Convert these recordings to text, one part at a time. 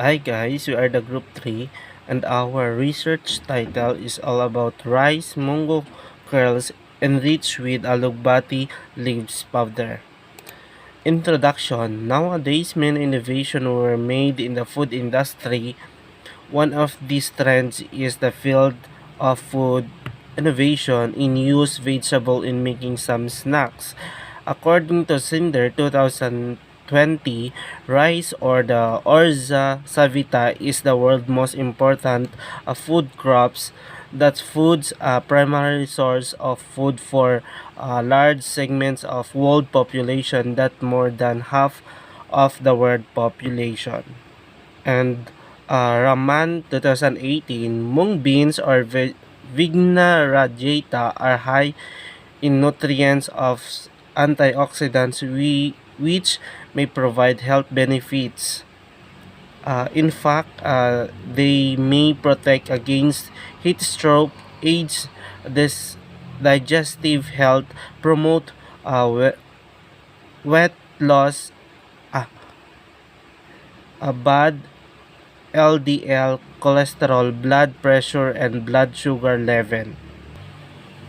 Hi guys, we are the group 3 and our research title is all about rice mungo curls enriched with alugbati leaves powder. Introduction. Nowadays many innovations were made in the food industry. One of these trends is the field of food innovation in use vegetable in making some snacks. According to Cinder 2020, rice or the Orza savita is the world's most important food crops. That foods a primary source of food for large segments of world population, that more than half of the world population. And Raman 2018, mung beans or Vigna radiata are high in nutrients of antioxidants which may provide health benefits. In fact, they may protect against heat stroke, aids this digestive health, promote weight loss, uh, a bad LDL cholesterol, blood pressure, and blood sugar level.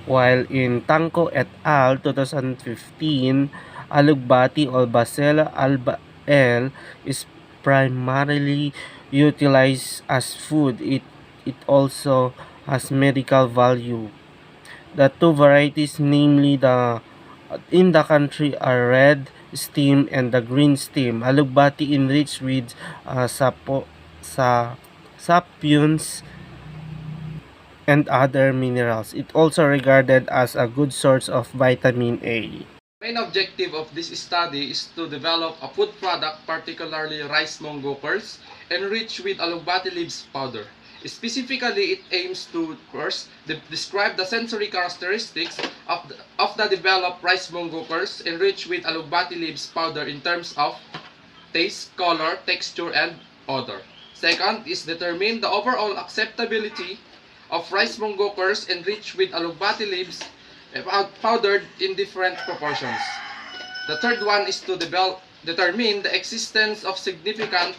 While in Tanco et al. 2015, alugbati or Bacella alba-L is primarily utilized as food. It also has medical value. The two varieties, namely the in the country, are red steam and the green steam. Alugbati enriched with sa sapiens and other minerals. It also regarded as a good source of vitamin A. Main objective of this study is to develop a food product, particularly rice mungo curls, enriched with alugbati leaves powder. Specifically, it aims to first describe the sensory characteristics of the developed rice mungo curls enriched with alugbati leaves powder in terms of taste, color, texture, and odor. Second is determine the overall acceptability of rice mungo curls enriched with alugbati leaves powdered in different proportions. The third one is to determine the existence of significant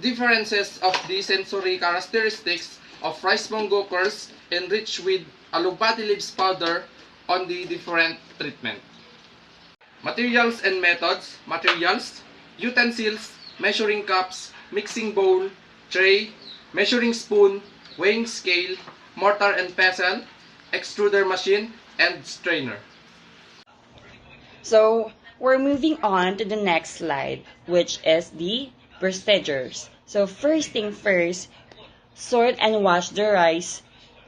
differences of the sensory characteristics of rice mungo curls enriched with alugbati leaves powder on the different treatment. Materials and methods. Materials: utensils, measuring cups, mixing bowl, tray, measuring spoon, weighing scale, mortar and pestle, extruder machine, and strainer. So we're moving on to the next slide, which is the procedures. So first thing first, sort and wash the rice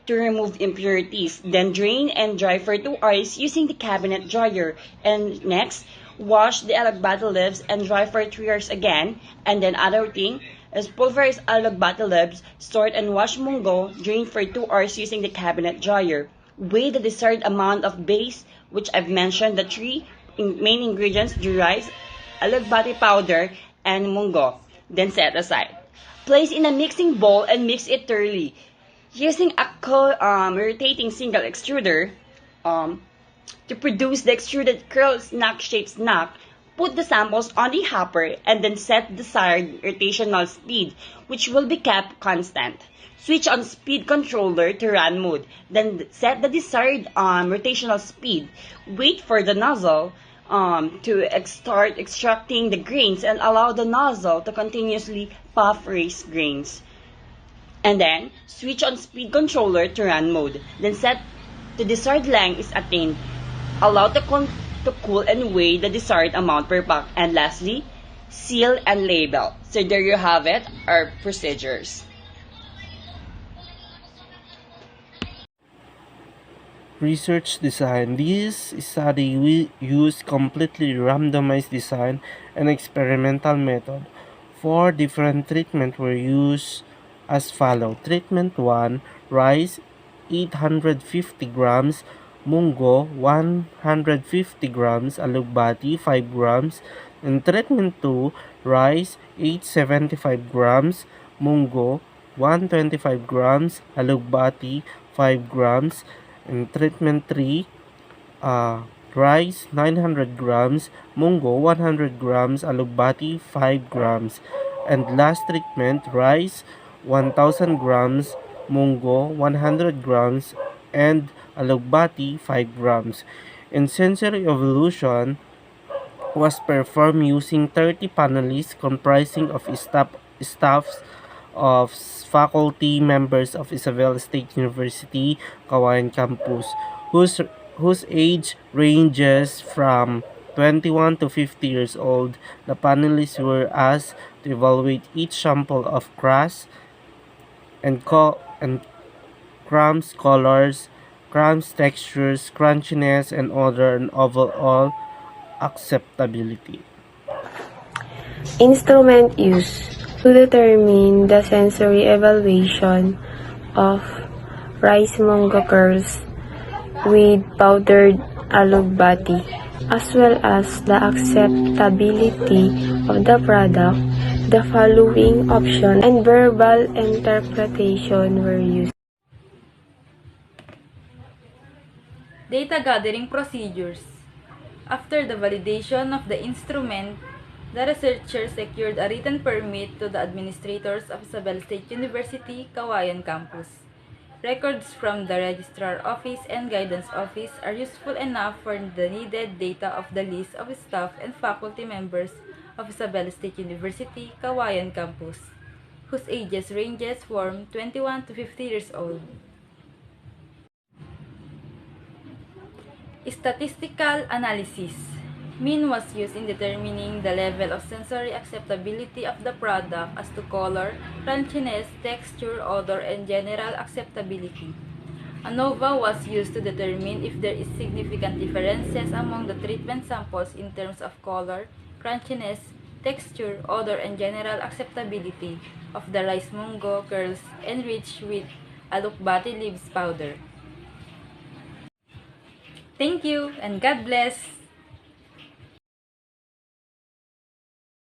to remove impurities. Then drain and dry for 2 hours using the cabinet dryer. And next, wash the alagbata leaves and dry for 3 hours again. And then other thing is pulverize alagbata leaves, sort and wash mungo, drain for 2 hours using the cabinet dryer. Weigh the desired amount of base, which I've mentioned, the three main ingredients, the rice, alagbati powder, and mungo. Then set aside. Place in a mixing bowl and mix it thoroughly. Using a rotating single extruder to produce the extruded curl snack-shaped snack, put the samples on the hopper and then set desired rotational speed, which will be kept constant. Switch on speed controller to run mode. Then set the desired rotational speed. Wait for the nozzle to start extracting the grains and allow the nozzle to continuously puff raise grains. And then switch on speed controller to run mode. Then set the desired length is attained. Allow to cool and weigh the desired amount per pack. And lastly, seal and label. So there you have it, our procedures. Research design. This study we used completely randomized design and experimental method. 4 different treatments were used as follow. Treatment 1, rice 850 grams, mungo 150 grams, alugbati 5 grams. And treatment 2, rice 875 grams, mungo 125 grams, alugbati 5 grams. In treatment 3, rice 900 grams, mungo 100 grams, alugbati 5 grams. And last treatment, rice 1000 grams, mungo 100 grams, and alugbati 5 grams. And sensory evolution was performed using 30 panelists comprising of staffs of faculty members of Isabela State University, Kawayan Campus, whose, whose age ranges from 21 to 50 years old. The panelists were asked to evaluate each sample of crust and crumbs colors, crumbs textures, crunchiness, and odor and overall acceptability. Instrument use to determine the sensory evaluation of rice mungo curls with powdered alugbati, as well as the acceptability of the product. The following options and verbal interpretation were used. Data gathering procedures. After the validation of the instrument, the researchers secured a written permit to the administrators of Isabela State University, Kawayan Campus. Records from the Registrar Office and Guidance Office are useful enough for the needed data of the list of staff and faculty members of Isabela State University, Kawayan Campus, whose ages ranges from 21 to 50 years old. Statistical analysis. Mean was used in determining the level of sensory acceptability of the product as to color, crunchiness, texture, odor, and general acceptability. ANOVA was used to determine if there is significant differences among the treatment samples in terms of color, crunchiness, texture, odor, and general acceptability of the rice mungo curls enriched with alugbati leaves powder. Thank you and God bless!